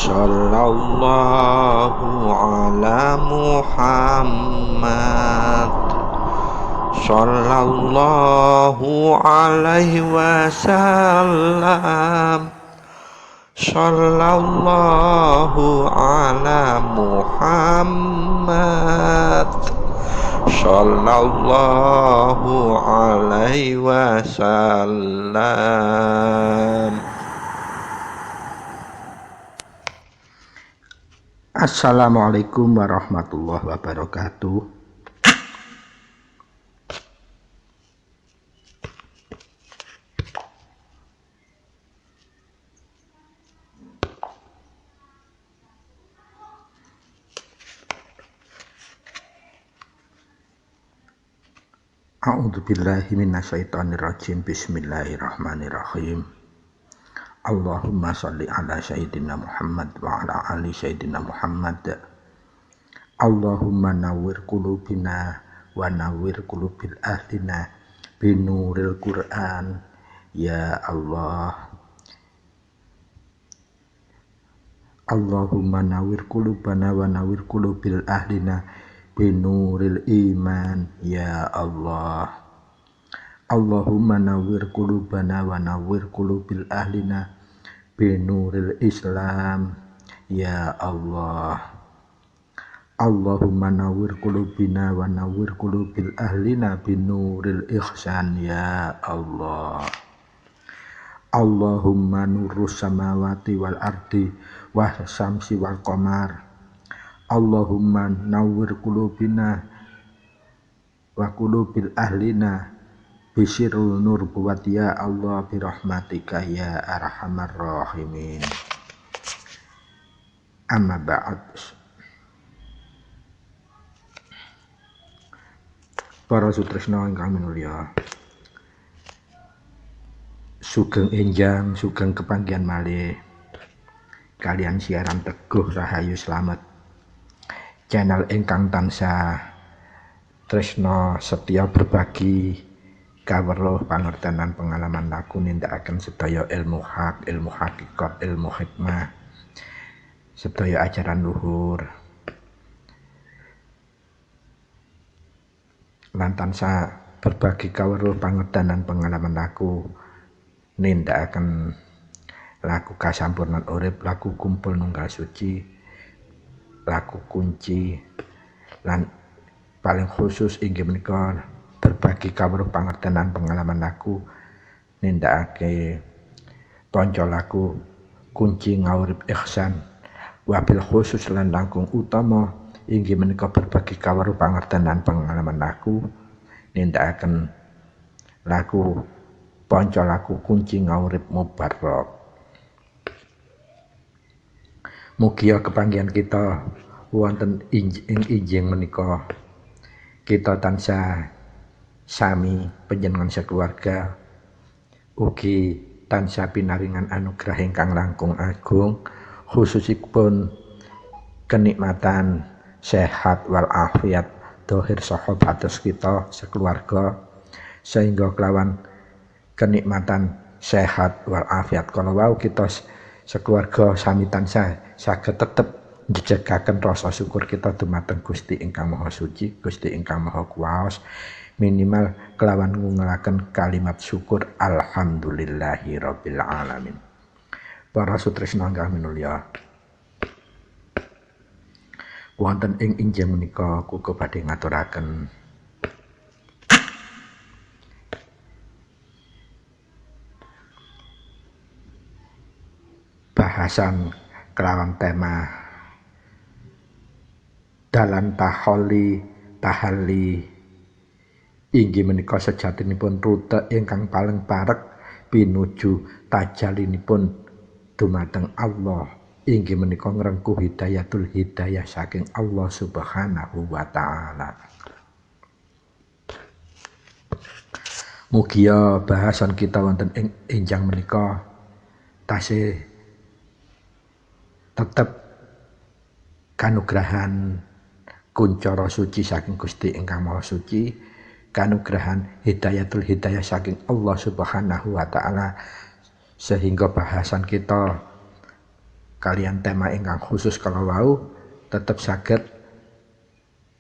Sallallahu ala Muhammad. Sallallahu alaihi wasallam. Sallallahu ala Muhammad. Sallallahu alaihi wasallam. Assalamualaikum warahmatullahi wabarakatuh. A'udzubillahi minasyaitonirrajim. Bismillahirrahmanirrahim. Allahumma sholli ala sayyidina Muhammad wa ala ali sayyidina Muhammad. Allahumma nawwir qulubina wa nawwir qulubil ahlina binuril Qur'an ya Allah. Allahumma nawwir qulubana wa nawwir qulubil ahlina binuril iman ya Allah. Allahumma nawwir qulubana wa nawwir qulubil ahlina binuril Islam ya Allah. Allahumma nawwir qulubina wa nawwir qulubil ahlina binuril ihsan ya Allah. Allahumma nurus samawati wal ardi wa syamsi wal qamar. Allahumma nawwir qulubina wa qulubil ahlina bisirul nur buat ya Allah birahmatika ya arhamar rahimin. Amma ba'd. Para sutresna ingkang minulya, sugeng enjang sugeng kepanggihan malih kalian siaran Teguh Rahayu Slamet, channel ingkang tansah tresna setya berbagi kaweruh pangertenan pengalaman laku nindakaken sedaya ilmu hak, ilmu hakikat, ilmu hikmah, sedaya ajaran luhur lan tansah berbagi kaweruh pangertenan pengalaman laku nindakaken laku kasampurnan urip, laku kumpul nunggal suci, laku kunci, lan paling khusus inggih menika berbagi kaweruh pangertenan pengalaman laku nindakake panca laku kunci ngawurip ihsan, wabil khusus lan langkung utama inggih menika berbagi kaweruh pangertenan pengalaman laku nindakaken laku panca laku kunci ngawurip mubarak. Mugi kepanggihan kita wonten ing injing menika kita tansah sami panjenengan sekeluarga ugi tansah pinaringan anugerah ingkang langkung agung, khususipun kenikmatan sehat wal afiat dohir sahabatus kita sekeluarga, sehingga kelawan kenikmatan sehat wal afiat kala wau kita sekeluarga sami tansah saged tetep njejegaken rasa syukur kita dumateng Gusti ingkang Maha Suci, Gusti ingkang Maha Kuwaos, minimal kelawan ngungelaken kalimat syukur alhamdulillahi rabbil alamin. Para sutresna ingkang minulya, wonten ing injil menika kula badhe ngaturaken bahasan kelawan tema dalan tahalli inggih menika sejatinipun rute ingkang paling parek pinuju tajalinipun dumateng Allah, inggih menika ngrengkuh hidayatul hidayah saking Allah Subhanahu wa taala. Mugi bahasan kita wonten ing enjang menika tasih tetep kanugrahan kuncara suci saking Gusti ingkang Maha Suci, kanugrahan hidayatul hidayah saking Allah Subhanahu wa taala, sehingga bahasan kita kalian tema ingkang khusus kalau wau tetep saged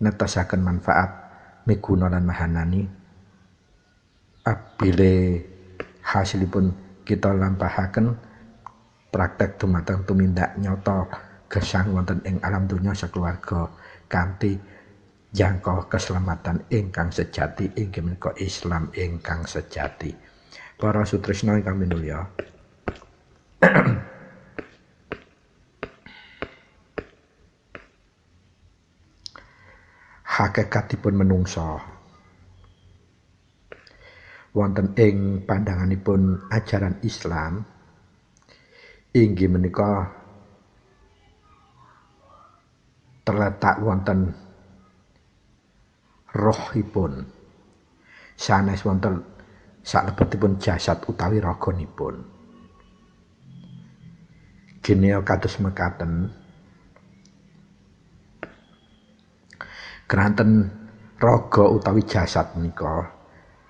netosaken manfaat miguna lan mahanani abile hasilipun kita lampahaken praktek dumateng tumindak nyata gesang wonten ing alam donya sakeluarga kanthi jangka keselamatan ingkang sejati inggih menika Islam ingkang sejati. Para sutresna ingkang minulya, hakikatipun menungsa wonten ing pandanganipun ajaran Islam inggih menika terletak wonten rohipun sanes wonten salebetipun jasad utawi raganipun. Geneo kados mekaten, keranten raga utawi jasad menika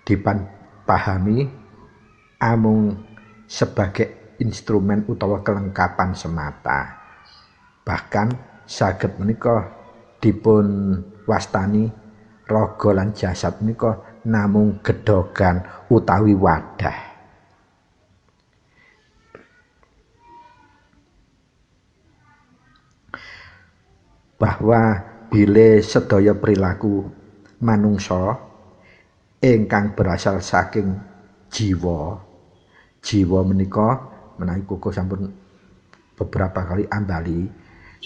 dipahami amung sebagai instrumen utawa kelengkapan semata. Bahkan saged menika dipun wastani raga lan jasad menika namung gedhogan utawi wadah. Bahwa bile sedaya perilaku manungsa ingkang berasal saking jiwa menika menawi kuku sampun beberapa kali ambali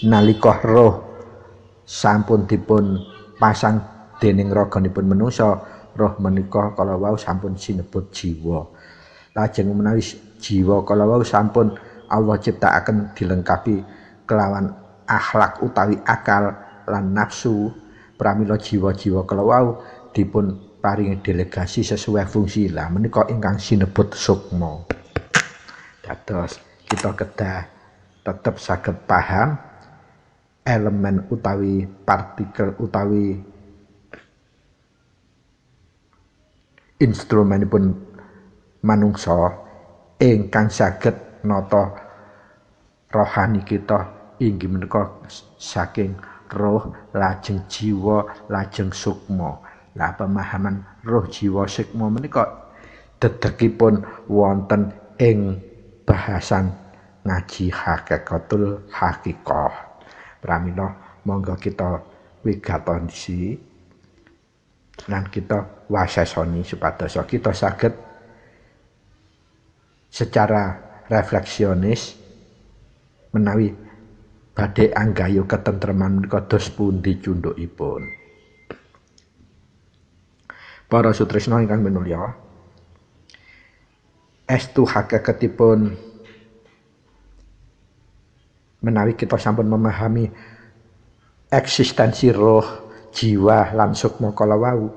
nalika roh sampun dipun pasang dening raganipun manungsa, roh menika kala wau sampun sinebut jiwa. Lajeng menawi jiwa kala wau sampun Allah ciptakaken dilengkapi kelawan akhlak utawi akal lan nafsu, pramila jiwa-jiwa kala wau dipun paringi delegasi sesuai fungsi. Lah menika ingkang sinebut sukma. Dados kita kedah tetep saged paham elemen utawi partikel utawi instrumenipun manungsa ingkang saged nata rohani kita inggih menika saking roh lajeng jiwa lajeng sukma. Lah pemahaman roh jiwa sukma menika dedekipun wonten ing bahasan ngaji hakikatul hakikah. Pramila monggo kita wigatonsi lan kita wasesoni supados kita saged secara refleksionis menawi badhe anggayu ketentreman menika dos pundi cundhukipun. Para sutresna ingkang minulya, estu hakikatipun menawi kita sampun memahami eksistensi roh, jiwa lan sukma kala wau.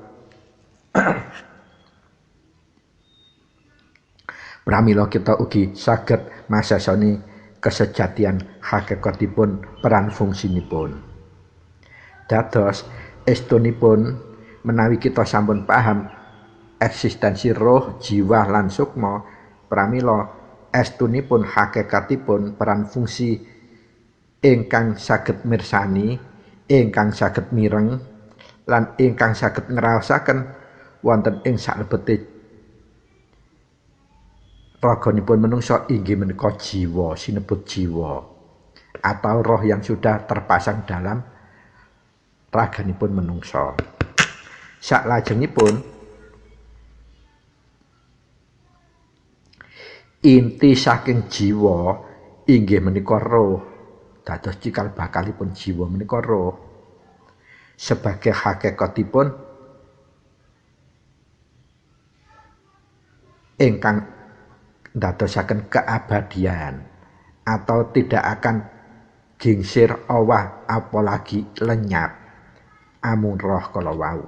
Pramila kita ugi saged masesoni kesejatian hakikatipun peran fungsinipun. Dados estunipun menawi kita sampun paham eksistensi roh, jiwa lan sukma, pramila estunipun hakikatipun peran fungsi ingkang saged mirsani, ingkang saged mireng lan ingkang saged ngraosaken wonten ing salebete raganipun manungsa inggih menika jiwa, sinebut jiwa atau roh yang sudah terpasang dalam raganipun manungsa. Saklajengipun inti saking jiwa inggih menika roh. Dados cikal bakalipun jiwa menika roh. Sebagai hakikatipun ingkang ndadosaken keabadian atau tidak akan gingsir owah apalagi lenyap amung roh kala wau.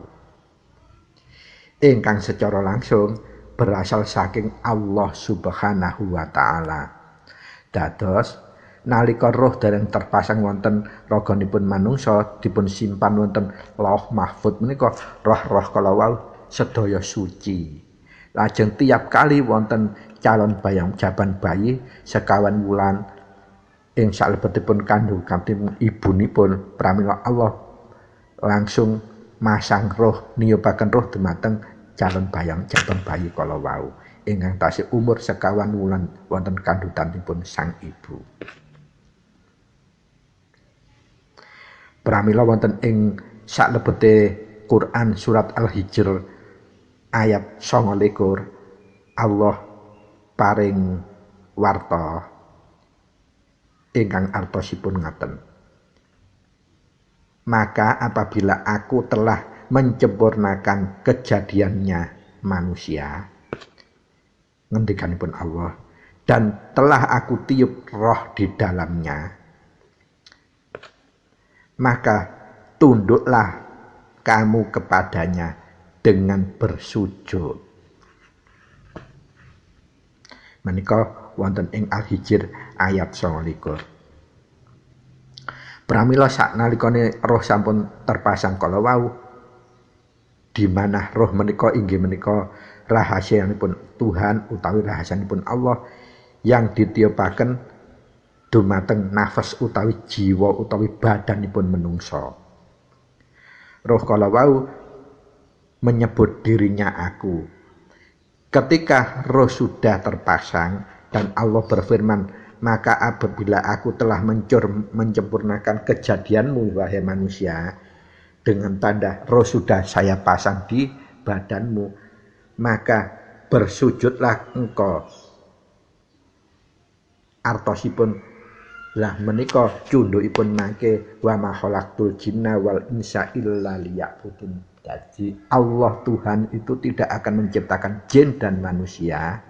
Ingkang secara langsung berasal saking Allah Subhanahu wa taala. Dados nalika roh dereng terpasang wonten raganipun manungsa dipun simpan wonten Lauh Mahfuz menika roh-roh kala wau sedaya suci. Lajeng tiap kali wonten calon bayang jaban bayi sekawan wulan ing salebetipun kandhung ibunipun pramila Allah langsung masang roh niyupaken roh dumateng calon jabang bayi kala wau ingkang tasih umur 1 wulan wonten kandhutanipun sang ibu. Pramila wonten ing salebete Quran surat Al-Hijr ayat 29 Allah paring warta ingkang artosipun ngaten. Maka apabila aku telah menyempurnakan kejadiannya manusia, ngendikanipun Allah, dan telah aku tiup roh di dalamnya, maka tunduklah kamu kepadanya dengan bersujud. Menika wonten ing Al-Hijr ayat 29. Pramila saknalikane roh sampun terpasang kala wau, di mana roh menika inggih menika rahasianipun Tuhan utawi rahasianipun Allah yang ditiupaken dumateng nafas utawi jiwa utawi badanipun menungso. Roh kala wau menyebut dirinya aku. Ketika roh sudah terpasang dan Allah berfirman, maka apabila aku telah menyempurnakan kejadianmu wahai manusia, dengan tanda roh sudah saya pasang di badanmu, maka bersujudlah engkau. Artosipun lah menika cundukipun mangke wa ma khalaqtul jinna wal insa illa liya'budun. Jadi Allah Tuhan itu tidak akan menciptakan jin dan manusia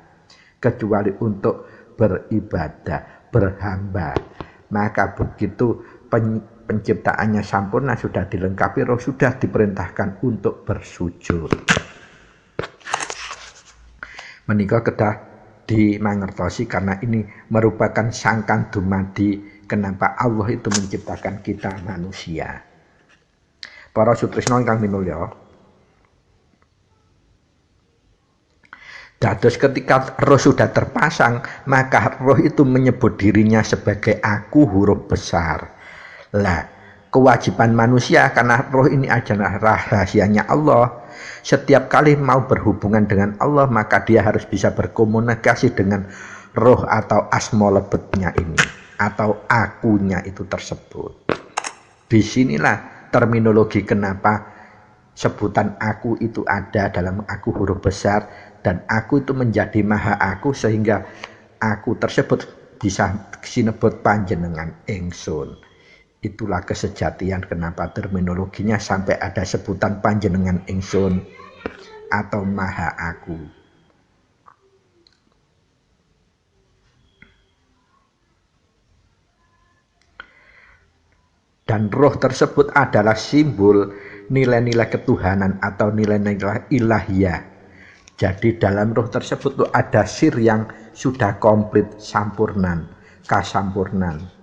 kecuali untuk beribadah, berhamba. Maka begitu penciptaannya sempurna, sudah dilengkapi, roh sudah diperintahkan untuk bersujud. Menika kedah dimangertosi karena ini merupakan sangkan dumadi kenapa Allah itu menciptakan kita manusia. Para sutresna ingkang minulya, dados ketika roh sudah terpasang, maka roh itu menyebut dirinya sebagai aku huruf besar. Lah, kewajiban manusia karena roh ini adalah rahasianya Allah. Setiap kali mau berhubungan dengan Allah, maka dia harus bisa berkomunikasi dengan roh atau asma lebetnya ini, atau akunya itu tersebut. Disinilah terminologi kenapa sebutan aku itu ada dalam aku huruf besar, dan aku itu menjadi maha aku, sehingga aku tersebut bisa sinebut panjenengan ingsun. Itulah kesejatian kenapa terminologinya sampai ada sebutan panjenengan ingsun atau maha aku. Dan roh tersebut adalah simbol nilai-nilai ketuhanan atau nilai-nilai ilahiyah. Jadi dalam roh tersebut itu ada sir yang sudah komplit, sampurnan, kasampurnan.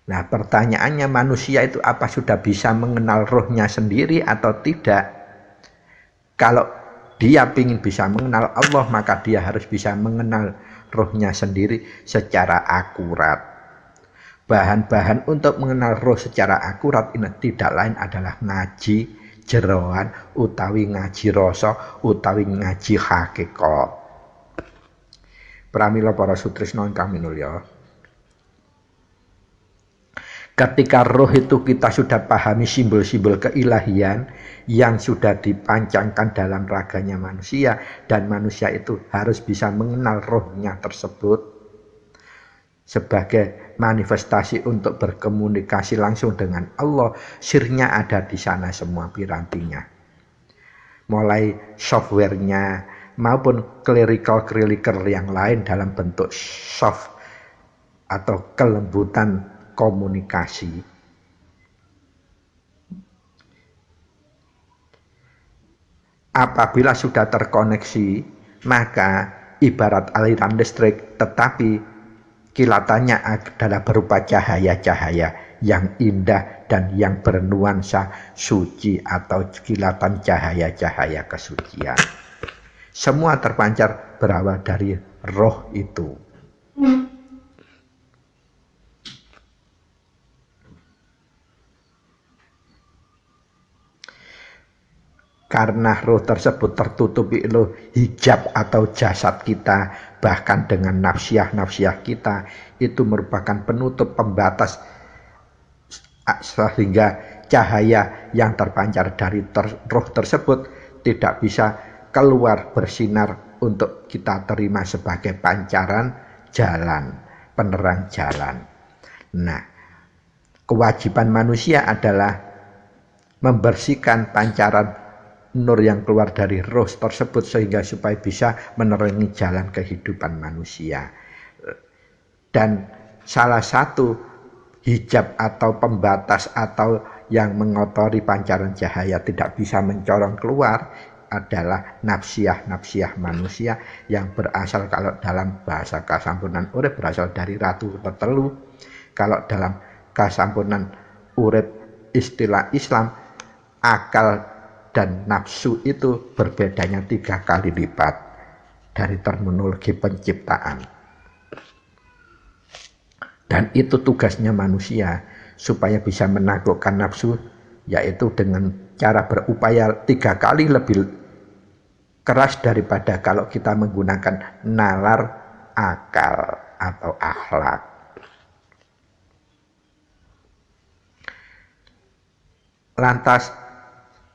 Nah, pertanyaannya, manusia itu apa sudah bisa mengenal rohnya sendiri atau tidak? Kalau dia ingin bisa mengenal Allah, maka dia harus bisa mengenal rohnya sendiri secara akurat. Bahan-bahan untuk mengenal roh secara akurat ini tidak lain adalah ngaji jeroan, utawi ngaji rasa, utawi ngaji hakikat. Pramila para sutresna ingkang minulya, ketika roh itu kita sudah pahami simbol-simbol keilahian yang sudah dipancangkan dalam raganya manusia, dan manusia itu harus bisa mengenal rohnya tersebut sebagai manifestasi untuk berkomunikasi langsung dengan Allah. Sirnya ada di sana semua pirantinya, mulai softwarenya maupun clerical yang lain dalam bentuk soft atau kelembutan komunikasi. Apabila sudah terkoneksi, maka ibarat aliran listrik, tetapi kilatannya adalah berupa cahaya-cahaya yang indah dan yang bernuansa suci atau kilatan cahaya-cahaya kesucian. Semua terpancar berawal dari roh itu. karena roh tersebut tertutupi oleh hijab atau jasad kita, bahkan dengan nafsiyah kita, itu merupakan penutup pembatas sehingga cahaya yang terpancar dari roh tersebut tidak bisa keluar bersinar untuk kita terima sebagai pancaran jalan, penerang jalan. Nah, kewajiban manusia adalah membersihkan pancaran nur yang keluar dari roh tersebut sehingga supaya bisa menerangi jalan kehidupan manusia. Dan salah satu hijab atau pembatas atau yang mengotori pancaran cahaya tidak bisa mencorong keluar adalah nafsiyah manusia yang berasal, kalau dalam bahasa kasampunan urip, berasal dari ratu tetelu. Kalau dalam kasampunan urip istilah Islam, akal dan nafsu itu berbedanya 3 kali lipat dari terminologi penciptaan. Dan itu tugasnya manusia, supaya bisa menaklukkan nafsu, yaitu dengan cara berupaya 3 kali lebih keras daripada kalau kita menggunakan nalar akal atau akhlak. Lantas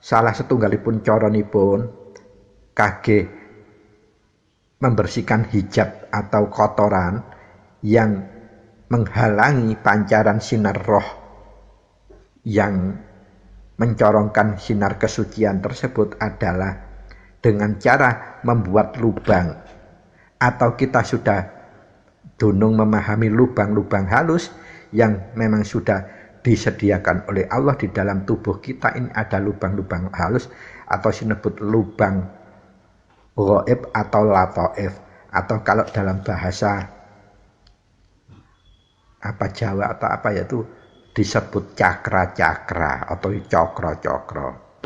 salah setunggalipun coronipun kangge membersihkan hijab atau kotoran yang menghalangi pancaran sinar roh yang mencorongkan sinar kesucian tersebut adalah dengan cara membuat lubang, atau kita sudah dunung memahami lubang-lubang halus yang memang sudah disediakan oleh Allah di dalam tubuh kita. Ini ada lubang-lubang halus atau disebut lubang ghaib atau lataif, atau kalau dalam bahasa Jawa atau yaitu disebut cakra-cakra atau cokro-cokro.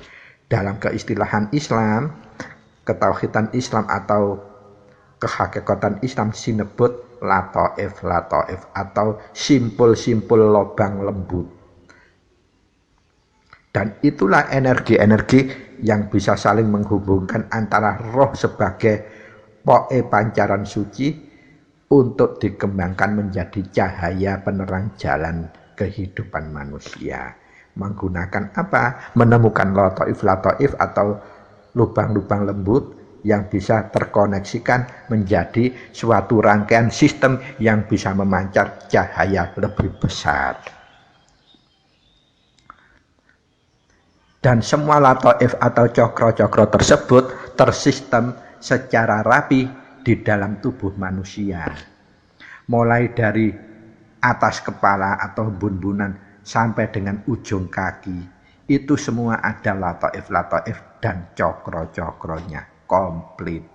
Dalam keistilahan Islam, ketauhidan Islam atau kehakikatan Islam sinebut lataif atau simpul-simpul lubang lembut. Dan itulah energi-energi yang bisa saling menghubungkan antara roh sebagai poe pancaran suci untuk dikembangkan menjadi cahaya penerang jalan kehidupan manusia. Menggunakan apa? Menemukan lataif atau lubang-lubang lembut yang bisa terkoneksikan menjadi suatu rangkaian sistem yang bisa memancar cahaya lebih besar. Dan semua lataif atau cokro-cokro tersebut tersistem secara rapi di dalam tubuh manusia. Mulai dari atas kepala atau bun-bunan sampai dengan ujung kaki, itu semua ada lataif dan cokro-cokronya komplit.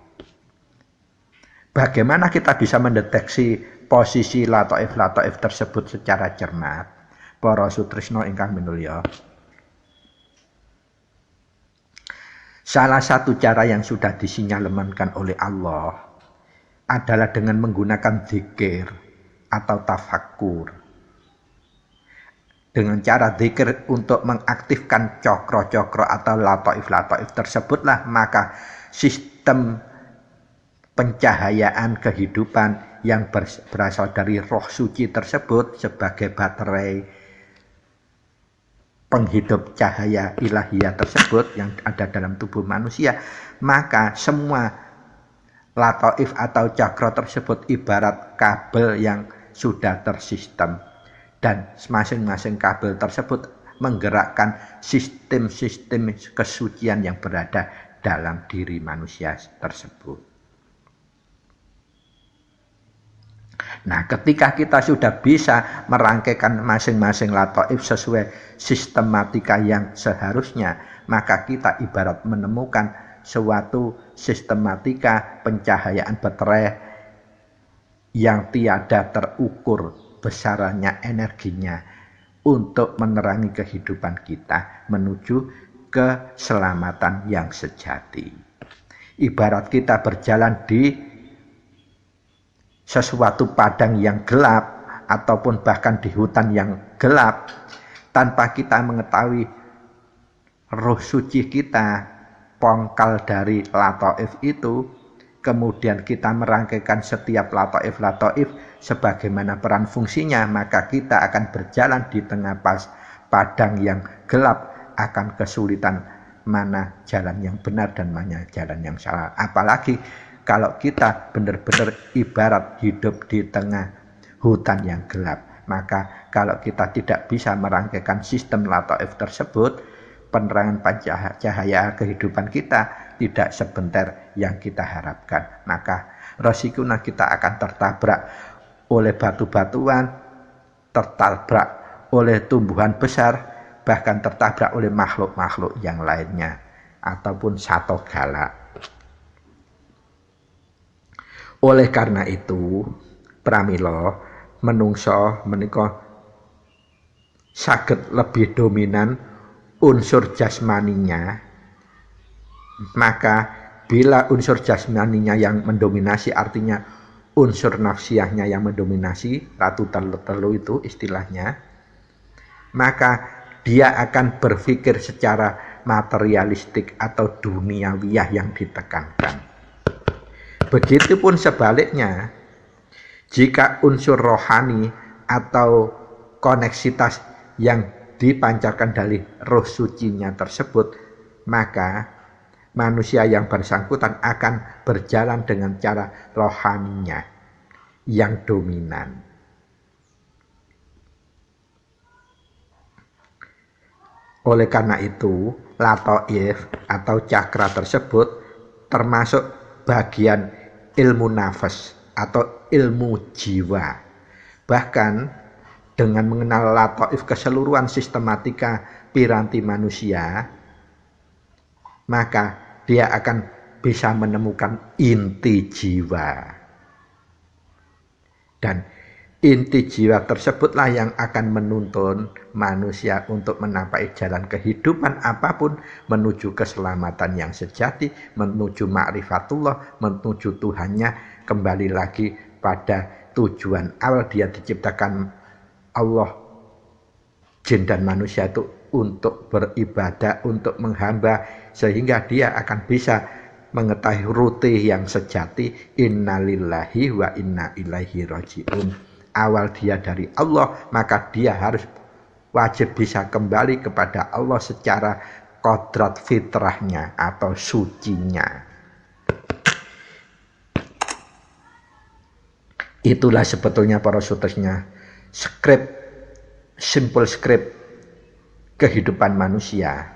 Bagaimana kita bisa mendeteksi posisi lataif tersebut secara cermat? Para sutrisno ingkang minulya, salah satu cara yang sudah disinyalemenkan oleh Allah adalah dengan menggunakan zikir atau tafakkur. Dengan cara zikir untuk mengaktifkan cokro-cokro atau lataif tersebutlah maka sistem pencahayaan kehidupan yang berasal dari roh suci tersebut sebagai baterai penghidup cahaya ilahiyah tersebut yang ada dalam tubuh manusia, maka semua lataif atau cakra tersebut ibarat kabel yang sudah tersistem, dan masing-masing kabel tersebut menggerakkan sistem-sistem kesucian yang berada dalam diri manusia tersebut. Nah, ketika kita sudah bisa merangkaikan masing-masing lataif sesuai sistematika yang seharusnya, maka kita ibarat menemukan suatu sistematika pencahayaan baterai yang tiada terukur besarnya energinya untuk menerangi kehidupan kita menuju keselamatan yang sejati. Ibarat kita berjalan di sesuatu padang yang gelap ataupun bahkan di hutan yang gelap, tanpa kita mengetahui roh suci kita, pongkal dari lataif itu, kemudian kita merangkaikan setiap lataif sebagaimana peran fungsinya, maka kita akan berjalan di tengah padang yang gelap, akan kesulitan mana jalan yang benar dan mana jalan yang salah. Apalagi kalau kita benar-benar ibarat hidup di tengah hutan yang gelap, maka kalau kita tidak bisa merangkaikan sistem lataif tersebut, penerangan cahaya kehidupan kita tidak sebentar yang kita harapkan. Maka resikonya kita akan tertabrak oleh batu-batuan, tertabrak oleh tumbuhan besar, bahkan tertabrak oleh makhluk-makhluk yang lainnya, ataupun sato galak. Oleh karena itu, pramila menungso menika saged lebih dominan unsur jasmaninya. Maka bila unsur jasmaninya yang mendominasi, artinya unsur nafsiyahnya yang mendominasi, ratu telu itu istilahnya, maka dia akan berpikir secara materialistik atau duniawiyah yang ditekankan. Begitupun sebaliknya, jika unsur rohani atau koneksitas yang dipancarkan dari roh sucinya tersebut, maka manusia yang bersangkutan akan berjalan dengan cara rohaninya yang dominan. Oleh karena itu, lataif atau cakra tersebut termasuk bagian ilmu nafas atau ilmu jiwa. Bahkan dengan mengenal lataif keseluruhan sistematika piranti manusia, maka dia akan bisa menemukan inti jiwa. Dan inti jiwa tersebutlah yang akan menuntun manusia untuk menapai jalan kehidupan apapun, menuju keselamatan yang sejati, menuju ma'rifatullah, menuju Tuhannya, kembali lagi pada tujuan awal dia diciptakan Allah. Jin dan manusia itu untuk beribadah, untuk menghamba, sehingga dia akan bisa mengetahui rute yang sejati, innalillahi wa inna ilaihi raji'un. Awal dia dari Allah, maka dia harus wajib bisa kembali kepada Allah secara kodrat fitrahnya atau sucinya. Itulah sebetulnya para sutersnya simple script kehidupan manusia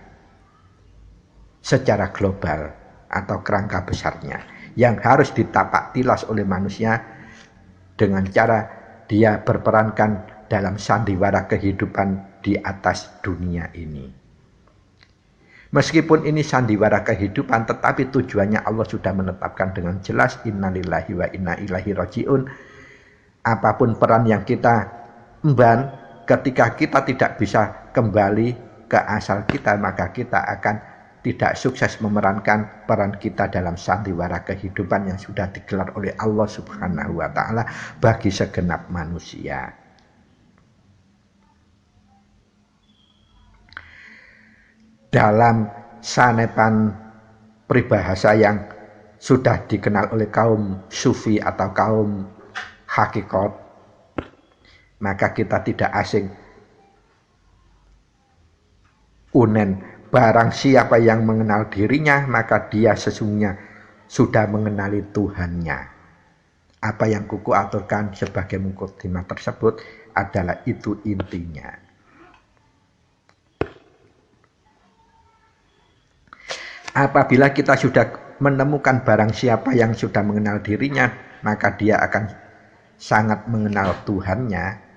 secara global atau kerangka besarnya yang harus ditapak tilas oleh manusia dengan cara dia berperankan dalam sandiwara kehidupan di atas dunia ini. Meskipun ini sandiwara kehidupan, tetapi tujuannya Allah sudah menetapkan dengan jelas, innalillahi wa inna ilaihi raji'un. Apapun peran yang kita emban, ketika kita tidak bisa kembali ke asal kita, maka kita akan tidak sukses memerankan peran kita dalam sandiwara kehidupan yang sudah digelar oleh Allah Subhanahu wa Ta'ala bagi segenap manusia. Dalam sanepan peribahasa yang sudah dikenal oleh kaum sufi atau kaum hakikat, maka kita tidak asing unen, barang siapa yang mengenal dirinya, maka dia sesungguhnya sudah mengenali Tuhannya. Apa yang kuku aturkan sebagai mukadimah tersebut adalah itu intinya. Apabila kita sudah menemukan barang siapa yang sudah mengenal dirinya, maka dia akan sangat mengenal Tuhannya.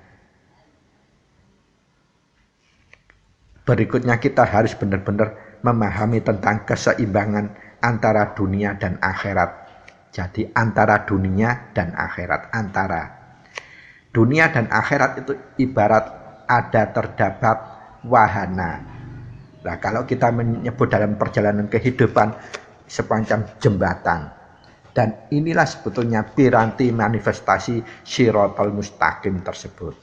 Berikutnya kita harus benar-benar memahami tentang keseimbangan antara dunia dan akhirat. Jadi antara dunia dan akhirat, antara dunia dan akhirat itu ibarat ada terdapat wahana. Nah, kalau kita menyebut dalam perjalanan kehidupan semacam jembatan. Dan inilah sebetulnya piranti manifestasi Shiratal Mustaqim tersebut.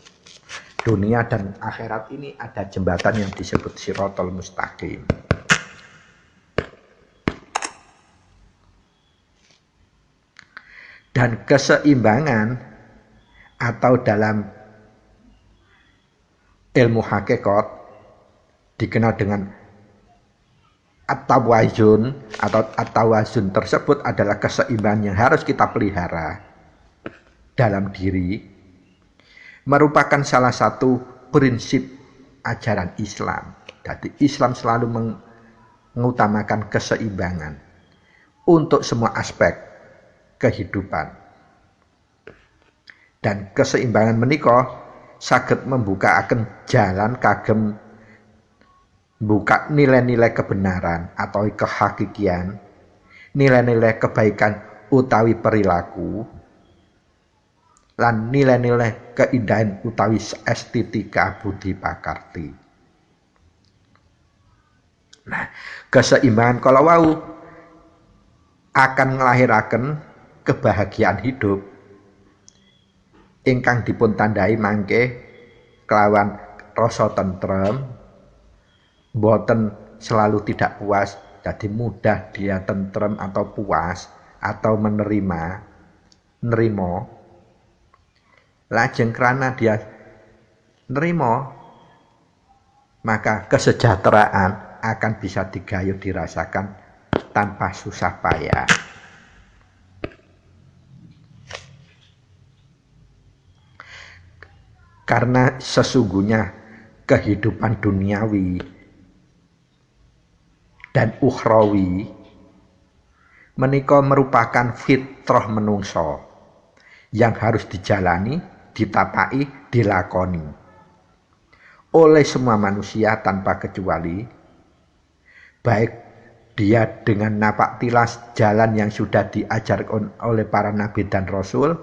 Dunia dan akhirat ini ada jembatan yang disebut Shiratal Mustaqim. Dan keseimbangan atau dalam ilmu hakikat dikenal dengan at-tawazun atau at-tawazun tersebut adalah keseimbangan yang harus kita pelihara dalam diri, merupakan salah satu prinsip ajaran Islam. Jadi Islam selalu mengutamakan keseimbangan untuk semua aspek kehidupan. Dan keseimbangan menika saged membuka akan jalan kagem buka nilai-nilai kebenaran atau kehakikian, nilai-nilai kebaikan utawi perilaku, lan nilai-nilai keindahan utawi estetika budi pakarti. Nah, keseimbangan kalau wau akan nglahiraken kebahagiaan hidup ingkang dipun tandai mangke kelawan rasa tentrem, boten selalu tidak puas, jadi mudah dia tentrem atau puas atau nerimo. Lajeng karena dia nerimo, maka kesejahteraan akan bisa digayuh dirasakan tanpa susah payah. Karena sesungguhnya kehidupan duniawi dan ukhrawi menika merupakan fitrah menungso yang harus dijalani, ditapai, dilakoni oleh semua manusia tanpa kecuali, baik dia dengan napak tilas jalan yang sudah diajarkan oleh para nabi dan rasul,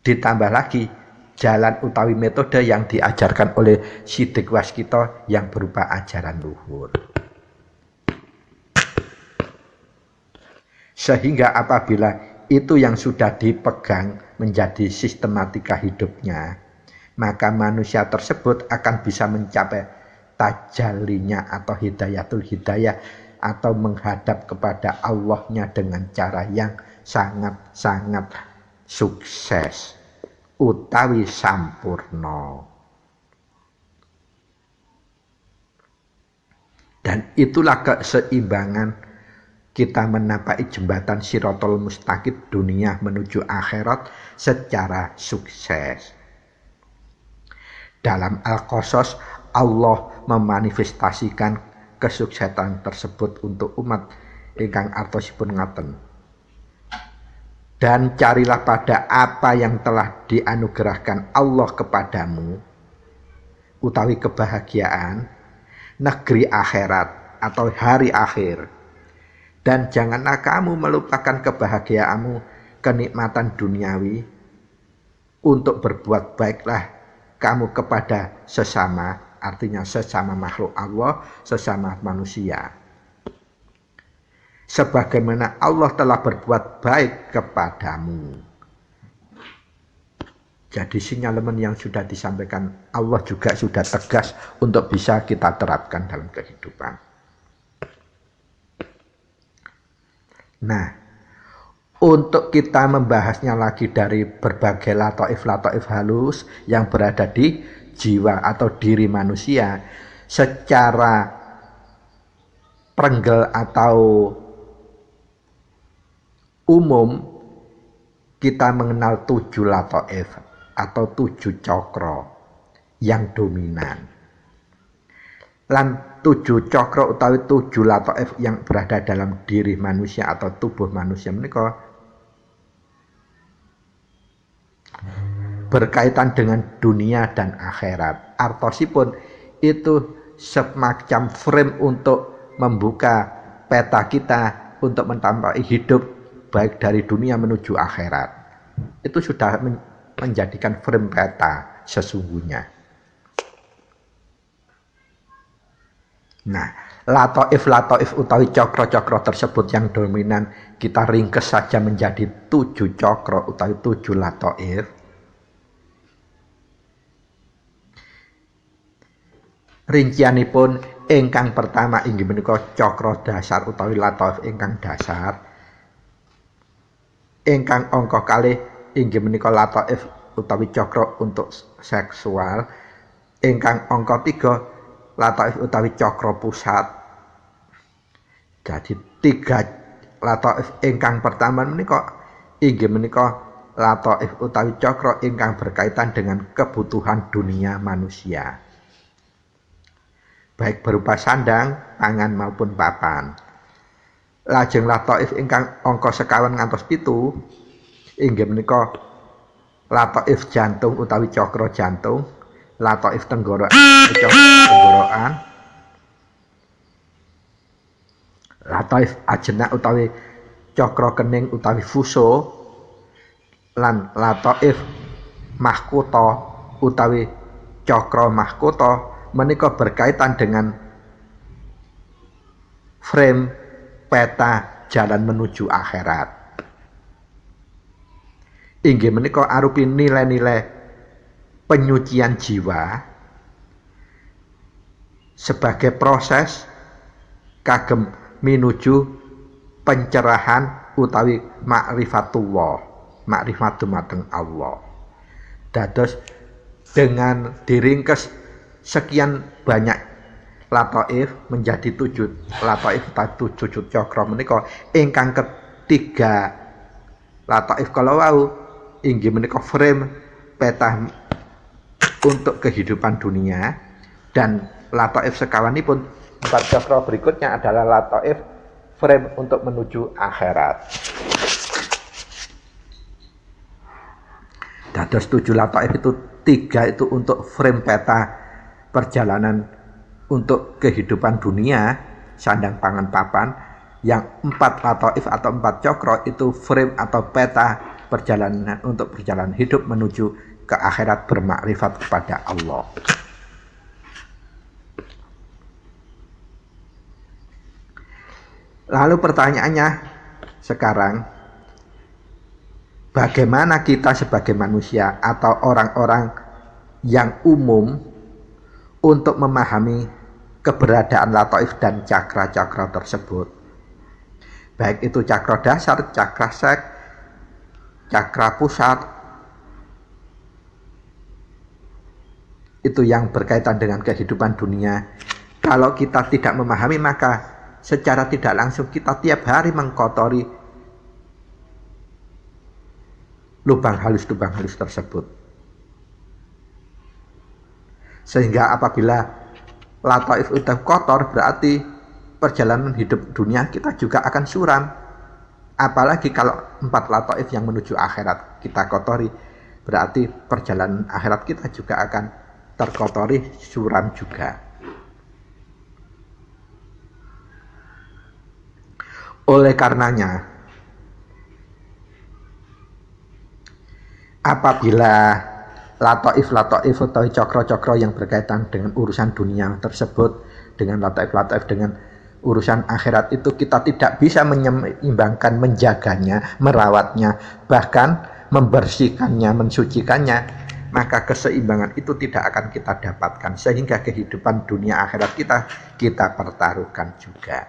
ditambah lagi jalan utawi metode yang diajarkan oleh Siddiq Waskita yang berupa ajaran luhur. Sehingga apabila itu yang sudah dipegang menjadi sistematika hidupnya, maka manusia tersebut akan bisa mencapai tajallinya atau hidayatul hidayah atau menghadap kepada Allahnya dengan cara yang sangat-sangat sukses utawi sampurna. Dan itulah keseimbangan kita menapai jembatan Shiratal Mustaqim dunia menuju akhirat secara sukses. Dalam Al-Qasas, Allah memanifestasikan kesuksesan tersebut untuk umat ingkang artosipun ngaten. Dan carilah pada apa yang telah dianugerahkan Allah kepadamu, utawi kebahagiaan, negeri akhirat atau hari akhir. Dan janganlah kamu melupakan kebahagiaanmu, kenikmatan duniawi, untuk berbuat baiklah kamu kepada sesama, artinya sesama makhluk Allah, sesama manusia. Sebagaimana Allah telah berbuat baik kepadamu. Jadi sinyalemen yang sudah disampaikan Allah juga sudah tegas untuk bisa kita terapkan dalam kehidupan. Nah, untuk kita membahasnya lagi dari berbagai lataif halus yang berada di jiwa atau diri manusia secara prenggel atau umum, kita mengenal 7 lataif atau 7 cakra yang dominan. Lan 7 cakra utawi 7 lataif yang berada dalam diri manusia atau tubuh manusia menika berkaitan dengan dunia dan akhirat. Artosipun itu semacam frame untuk membuka peta kita untuk mentampai hidup baik dari dunia menuju akhirat. Itu sudah menjadikan frame peta sesungguhnya. Nah, lataif utawi cakra-cakra tersebut yang dominan kita ringkes saja menjadi 7 cakra utawi 7 lataif. Rincianipun ingkang pertama inggih menika cakra dasar utawi lataif ingkang dasar. ingkang angka kalih inggih menika lataif utawi cakra untuk seksual. Ingkang angka 3 lataif utawi cakra pusat. Jadi 3 lataif ingkang pertama menika inggih menika lataif utawi cakra ingkang berkaitan dengan kebutuhan dunia manusia. Baik berupa sandang, pangan maupun papan. Lajeng lataif ingkang angka 50 ngantos 7 inggih menika lataif jantung utawi cakra jantung, lataif tenggorokan, lataif ajena utawi cakra kening utawi fuso, lan lataif mahkota utawi cakra mahkota menika berkaitan dengan frame peta jalan menuju akhirat. Inggih menika arupi nilai-nilai penyucian jiwa sebagai proses kagem menuju pencerahan utawi ma'rifatullah, makrifat dumateng Allah. Dados dengan diringkes sekian banyak lataif menjadi 7 lataif atau 7 cakra menika ingkang ketiga lataif kala wau inggih menika frame peta untuk kehidupan dunia, dan lataif sekawanipun 4 cakra berikutnya adalah lataif frame untuk menuju akhirat. Dados 7 lataif itu 3 itu untuk frame peta perjalanan untuk kehidupan dunia, sandang pangan papan. Yang 4 lataif atau 4 cakra itu frame atau peta perjalanan untuk perjalanan hidup menuju ke akhirat bermakrifat kepada Allah. Lalu pertanyaannya sekarang, bagaimana kita sebagai manusia atau orang-orang yang umum untuk memahami keberadaan lataif dan cakra-cakra tersebut? Baik itu cakra dasar, cakra sek, cakra pusat, itu yang berkaitan dengan kehidupan dunia. Kalau kita tidak memahami, maka secara tidak langsung kita tiap hari mengkotori lubang halus tersebut. Sehingga apabila lataif itu kotor, berarti perjalanan hidup dunia kita juga akan suram. Apalagi kalau 4 lataif yang menuju akhirat kita kotori, berarti perjalanan akhirat kita juga akan terkotori, suram juga. Oleh karenanya, apabila lataif atau cakra-cakra yang berkaitan dengan urusan dunia tersebut, dengan lataif dengan urusan akhirat itu kita tidak bisa menyeimbangkan, menjaganya, merawatnya, bahkan membersihkannya, mensucikannya, maka keseimbangan itu tidak akan kita dapatkan, sehingga kehidupan dunia akhirat kita pertaruhkan juga.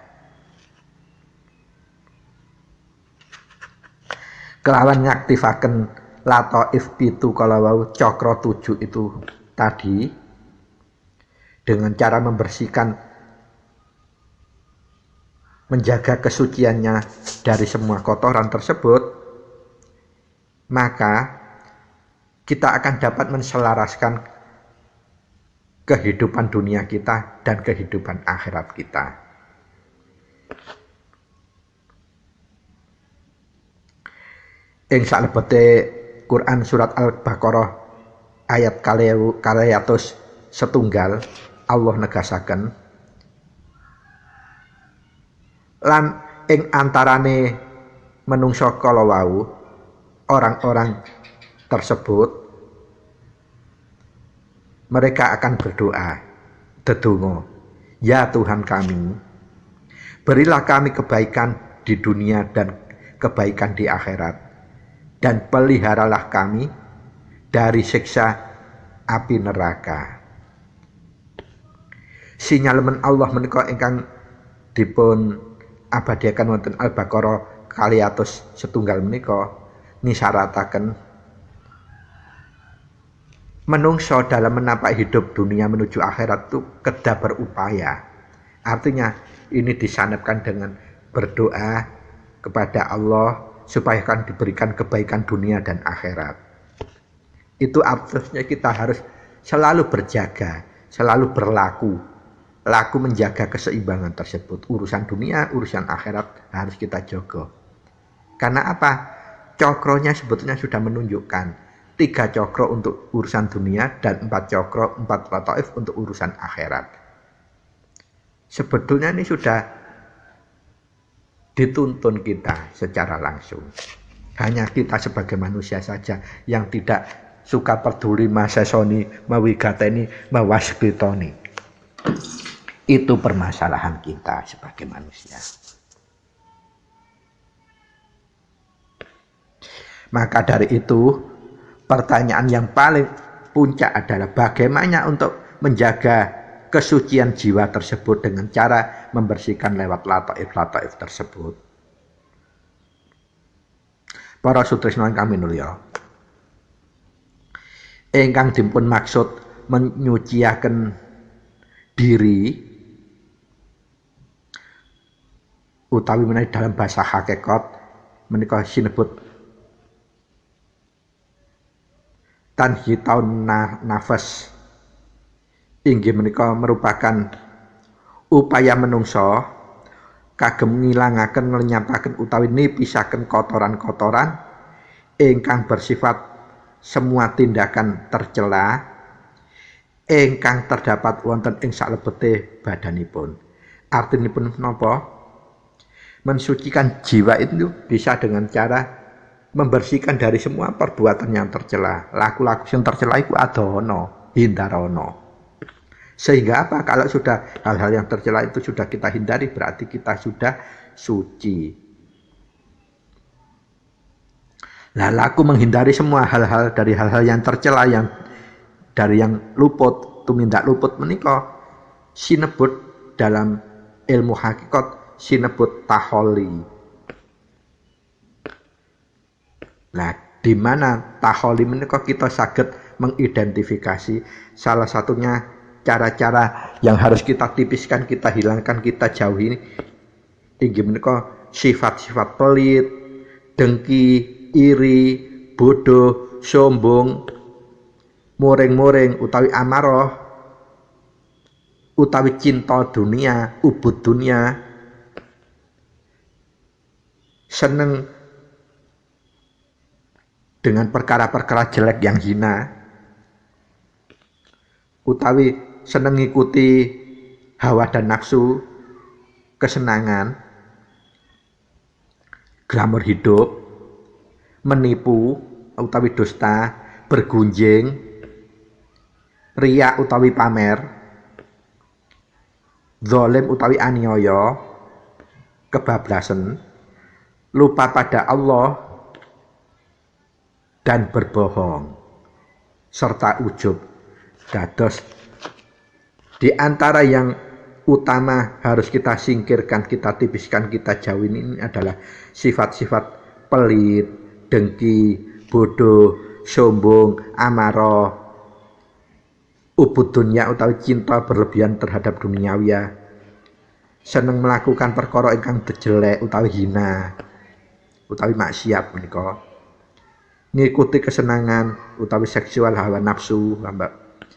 Kelawan ngaktifaken lataif pitu kalau cakra 7 itu tadi, dengan cara membersihkan, menjaga kesuciannya dari semua kotoran tersebut, maka kita akan dapat menselaraskan kehidupan dunia kita dan kehidupan akhirat kita. Ing salebete Quran surat Al-Baqarah ayat 201 Allah negasaken, lan ing antarane menungso kala wau orang-orang tersebut mereka akan berdoa, dedonga, ya Tuhan kami, berilah kami kebaikan di dunia dan kebaikan di akhirat, dan peliharalah kami dari siksa api neraka. Sinyalemen Allah menika ingkang dipun abadiaken wonten Al-Baqarah 201 menika nisyarataken menungso dalam menapak hidup dunia menuju akhirat itu kedah berupaya. Artinya ini disanepkan dengan berdoa kepada Allah supaya kan diberikan kebaikan dunia dan akhirat. Itu artinya kita harus selalu berjaga, selalu berlaku menjaga keseimbangan tersebut. Urusan dunia, urusan akhirat harus kita jaga. Karena apa? Cokronya sebetulnya sudah menunjukkan 3 cokro untuk urusan dunia dan 4 cokro, 4 lataif untuk urusan akhirat. Sebetulnya ini sudah dituntun kita secara langsung. Hanya kita sebagai manusia saja yang tidak suka peduli masesoni, mawigateni, mawasbitoni. Itu permasalahan kita sebagai manusia. Maka dari itu, pertanyaan yang paling puncak adalah bagaimana untuk menjaga kesucian jiwa tersebut dengan cara membersihkan lewat lataif-lataif tersebut. Para sutresnan kami nulya, ingkang dipun maksud menyuciaken diri utawi menawi dalam bahasa hakikat menika sinebut tanhitaun nafas, inggih menika merupakan upaya menungso kagem ngilangaken nglenyapaken utawi nipisaken kotoran-kotoran ingkang bersifat semua tindakan tercela ingkang terdapat wonten ing salebete badanipun. Artinipun napa? Mensucikan jiwa itu bisa dengan cara membersihkan dari semua perbuatan yang tercela. Laku-laku yang tercela itu adono, hindarono. Sehingga apa? Kalau sudah hal-hal yang tercela itu sudah kita hindari, berarti kita sudah suci. Nah, laku menghindari semua hal-hal dari hal-hal yang tercela, yang dari yang luput, tumindak luput menika sinebut dalam ilmu hakikat sinebut taholi. Nah, di mana taholi menika kita saged mengidentifikasi salah satunya cara-cara yang harus kita tipiskan, kita hilangkan, kita jauhi inggih menika sifat-sifat pelit, dengki, iri, bodoh, sombong, muring-muring utawi amarah, utawi cinta dunia, ubud dunia, seneng dengan perkara-perkara jelek yang hina, utawi seneng ngikuti hawa dan nafsu, kesenangan, glamor hidup, menipu utawi dusta, bergunjing, riya utawi pamer, zalim utawi aniaya, kebablasan, lupa pada Allah dan berbohong serta ujub. Dados di antara yang utama harus kita singkirkan, kita tipiskan, kita jauhin ini adalah sifat-sifat pelit, dengki, bodoh, sombong, amarah, ubud dunya utawi cinta berlebihan terhadap duniawiya, seneng melakukan perkara ingkang jelek utawi hina, utawi maksiat menika, ngikuti kesenangan utawi seksual hawa nafsu,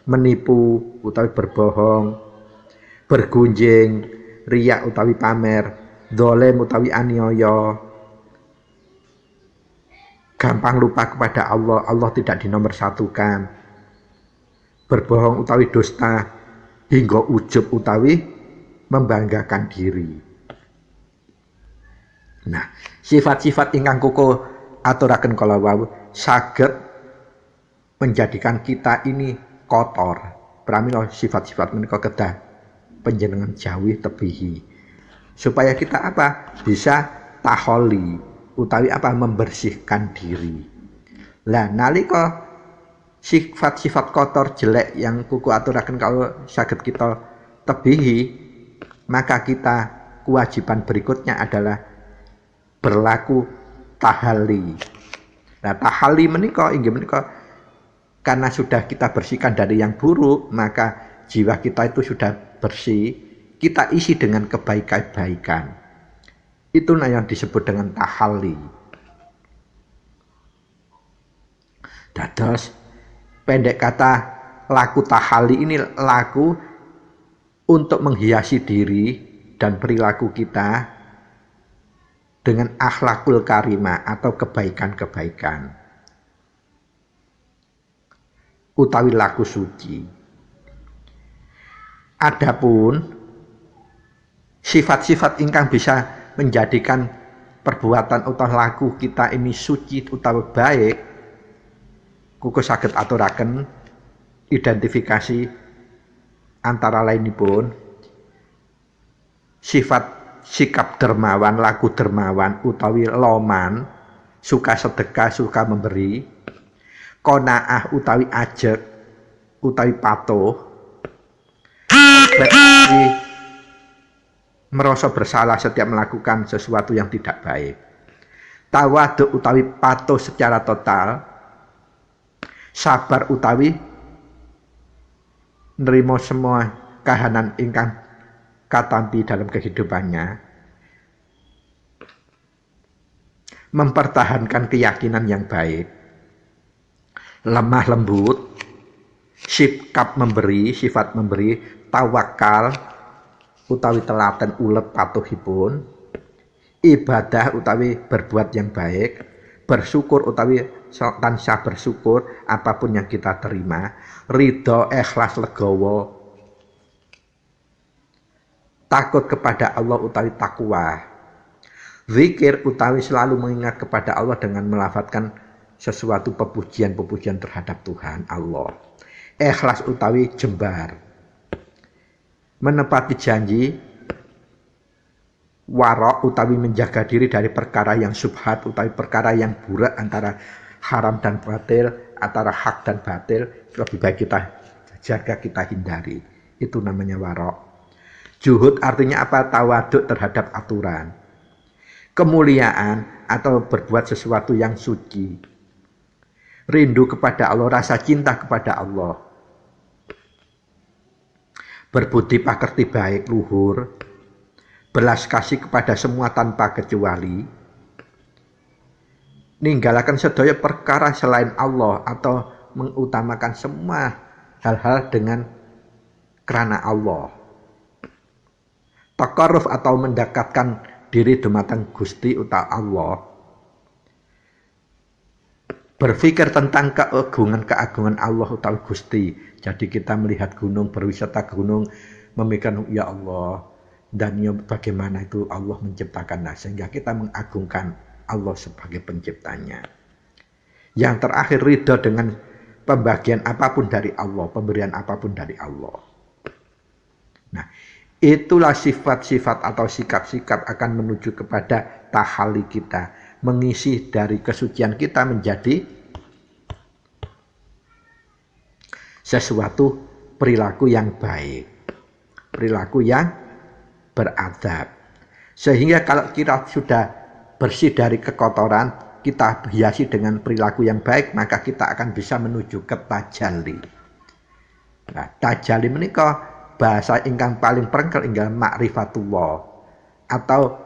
menipu utawi berbohong, bergunjing, riya utawi pamer, zalim utawi aniaya, gampang lupa kepada Allah, Allah tidak dinomorsatukan, berbohong utawi dusta, hingga ujub utawi membanggakan diri. Nah, sifat-sifat ingkang kuku aturaken kala wau saged menjadikan kita ini kotor. Pramila sifat-sifat menika kedah panjenengan jauhi tebihi. Supaya kita apa? Bisa taholi utawi apa? Membersihkan diri. Lah nalika sifat-sifat kotor jelek yang kuku aturaken kalau saged kita tebihi, maka kita kewajiban berikutnya adalah berlaku tahali. Nah, tahalli menika inggih menika karena sudah kita bersihkan dari yang buruk, maka jiwa kita itu sudah bersih, kita isi dengan kebaikan-kebaikan. Itu yang disebut dengan tahalli. Dados pendek kata laku tahalli ini laku untuk menghiasi diri dan perilaku kita dengan akhlakul karimah atau kebaikan-kebaikan utawi laku suci. Adapun sifat-sifat ingkang bisa menjadikan perbuatan utawi laku kita ini suci utawi baik, kuku saged aturaken identifikasi antara lainipun sifat sikap dermawan, laku dermawan utawi loman, suka sedekah, suka memberi, qanaah utawi ajeg utawi patuh, utawi merasa bersalah setiap melakukan sesuatu yang tidak baik, tawadhu utawi patuh secara total, sabar utawi nerima semua kahanan ingkang katampi dalam kehidupannya, mempertahankan keyakinan yang baik, lemah lembut, sikap memberi, sifat memberi, tawakal utawi telaten ulet patuhipun, ibadah utawi berbuat yang baik, bersyukur utawi tansah bersyukur apapun yang kita terima, ridho, ikhlas, legowo, takut kepada Allah utawi takwa, zikir utawi selalu mengingat kepada Allah dengan melafadzkan sesuatu pepujian-pepujian terhadap Tuhan Allah, ikhlas utawi jembar, menepati janji, warok utawi menjaga diri dari perkara yang subhat utawi perkara yang burak antara haram dan batil, antara hak dan batil, lebih baik kita jaga, kita hindari. Itu namanya warok. Juhud artinya apa? Tawaduk terhadap aturan. Kemuliaan atau berbuat sesuatu yang suci. Rindu kepada Allah, rasa cinta kepada Allah. Berbudi pakerti baik, luhur. Belas kasih kepada semua tanpa kecuali. Ninggalakan sedaya perkara selain Allah atau mengutamakan semua hal-hal dengan karena Allah. Taqarruf atau mendekatkan diri dumateng Gusti utawi Allah. Berpikir tentang keagungan Allah utawi Gusti. Jadi kita melihat gunung, berwisata ke gunung, memikirkan ya Allah, dan bagaimana itu Allah menciptakan, sehingga kita mengagungkan Allah sebagai penciptanya. Yang terakhir ridho dengan pembagian apapun dari Allah, pemberian apapun dari Allah. Nah, itulah sifat-sifat atau sikap-sikap akan menuju kepada tahalli kita, mengisi dari kesucian kita menjadi sesuatu perilaku yang baik, perilaku yang beradab. Sehingga kalau kita sudah bersih dari kekotoran, kita hiasi dengan perilaku yang baik, maka kita akan bisa menuju ke tajalli. Nah, tajalli menika bahasa ingkang paling prengkel inggal ma'rifatullah atau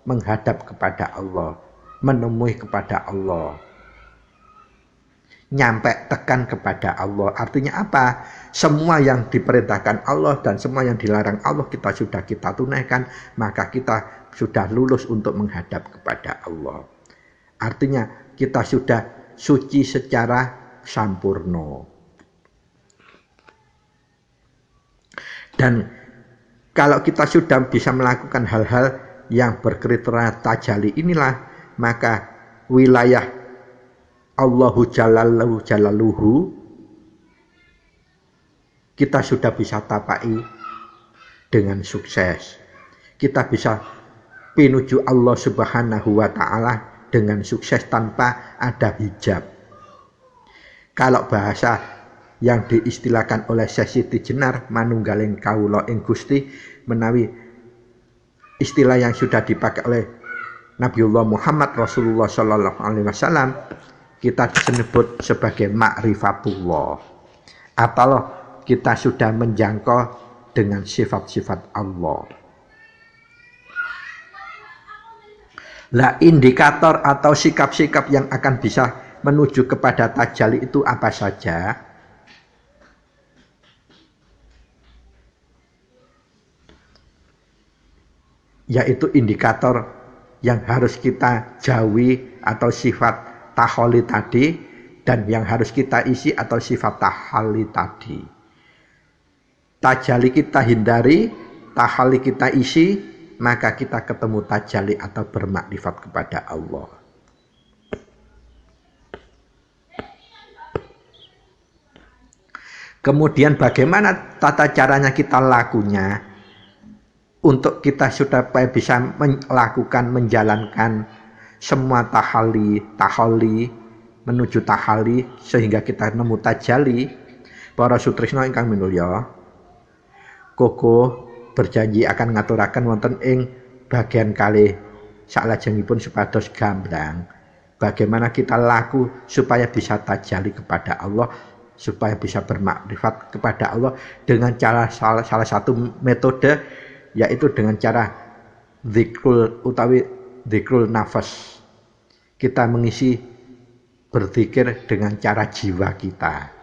menghadap kepada Allah, menemui kepada Allah, nyampe tekan kepada Allah. Artinya apa? Semua yang diperintahkan Allah dan semua yang dilarang Allah kita tunaikan, maka kita sudah lulus untuk menghadap kepada Allah. Artinya kita sudah suci secara sampurno. Dan kalau kita sudah bisa melakukan hal-hal yang berkriteria tajalli inilah, maka wilayah Allahu Jalaluhu kita sudah bisa tapai dengan sukses. Kita bisa pinuju Allah Subhanahu wa Ta'ala dengan sukses tanpa ada hijab. Kalau bahasa yang diistilahkan oleh Syekh Siti Jenar, manunggaling kawula ing Gusti, menawi istilah yang sudah dipakai oleh Nabiullah Muhammad Rasulullah Sallallahu Alaihi Wasallam, kita disebut sebagai ma'rifatullah, atau kita sudah menjangkau dengan sifat-sifat Allah. Lah indikator atau sikap-sikap yang akan bisa menuju kepada tajalli itu apa saja? Yaitu indikator yang harus kita jauhi atau sifat tahalli tadi, dan yang harus kita isi atau sifat tahalli tadi. Tajalli kita hindari, tahalli kita isi, maka kita ketemu tajalli atau bermakrifat kepada Allah. Kemudian bagaimana tata caranya kita lakunya? Untuk kita supaya bisa melakukan, menjalankan semua tahalli menuju tahalli sehingga kita nemu tajalli. Para sutrisna ingkang minulya, Koko berjanji akan ngaturaken wonten ing bagian kalih salajengipun supados gamblang bagaimana kita laku supaya bisa tajalli kepada Allah, supaya bisa bermakrifat kepada Allah dengan cara salah satu metode, yaitu dengan cara zikrul utawi zikrul nafas. Kita mengisi berzikir dengan cara jiwa kita.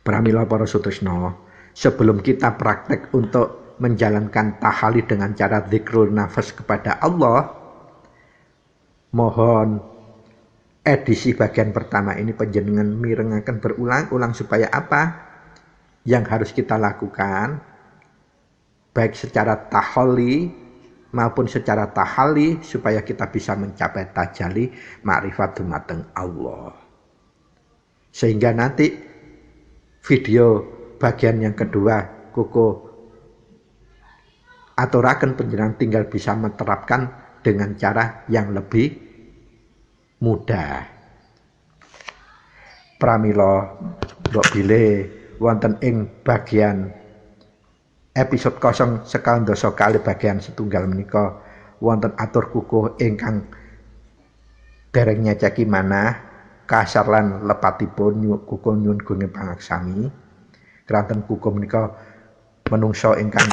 Pramila para sutrisna, sebelum kita praktek untuk menjalankan tahalli dengan cara zikrul nafas kepada Allah, mohon edisi bagian pertama ini panjenengan mirengaken berulang-ulang supaya apa? Yang harus kita lakukan baik secara tahalli maupun secara tahalli supaya kita bisa mencapai tajalli makrifat dumateng Allah. Sehingga nanti video bagian yang kedua Koko aturaken panjenengan tinggal bisa menerapkan dengan cara yang lebih mudah. Pramila mbok bilih wonten ing bagian episode 0 sekal dosa kali bagian setunggal menika wonten atur kukuh ingkang dereng nyeceki manah kasar lan lepatipun kukuh nyuwun gunge pangaksami. Keranten kukuh menika menungso ingkang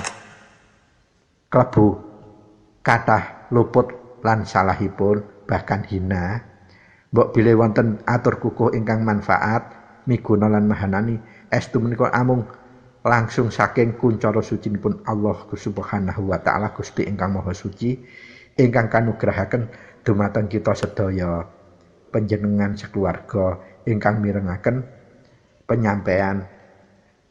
klebu kathah luput lan salahipun bahkan hina. Mbok bilih wonten atur kukuh ingkang manfaat miguna lan mahanani estu menika amung langsung saking kuncara sucinipun Allah Subhanahu wa taala Gusti ingkang Maha Suci ingkang kanugrahaken dumateng kita sedaya panjenengan sekeluarga ingkang mirengaken penyampaian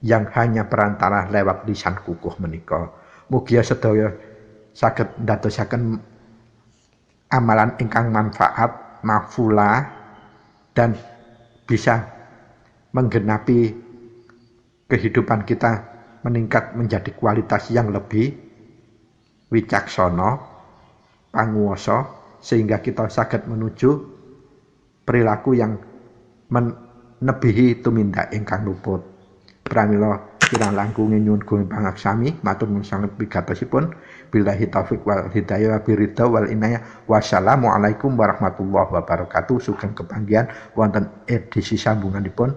yang hanya perantara lewat lisan kukuh menika. Mugia sedaya saged ndadosaken amalan ingkang manfaat, mahfulah, dan bisa menggenapi kehidupan kita meningkat menjadi kualitas yang lebih wicaksana, panguwasa, sehingga kita saged menuju perilaku yang menebihi tumindak ingkang luput. Pramila kirang langkung nyuwun gunung pangaksami, matur nuwun sanget wigatosipun. Billahi taufik wal hidayah wabiridha wal inayah. Wassalamualaikum warahmatullahi wabarakatuh. Sugeng kepanggihan wonten edisi sambunganipun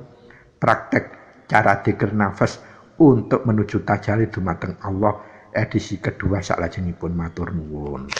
praktek cara dzikir nafas untuk menuju tajalli dumateng Allah edisi kedua salajengipun. Matur nuwun.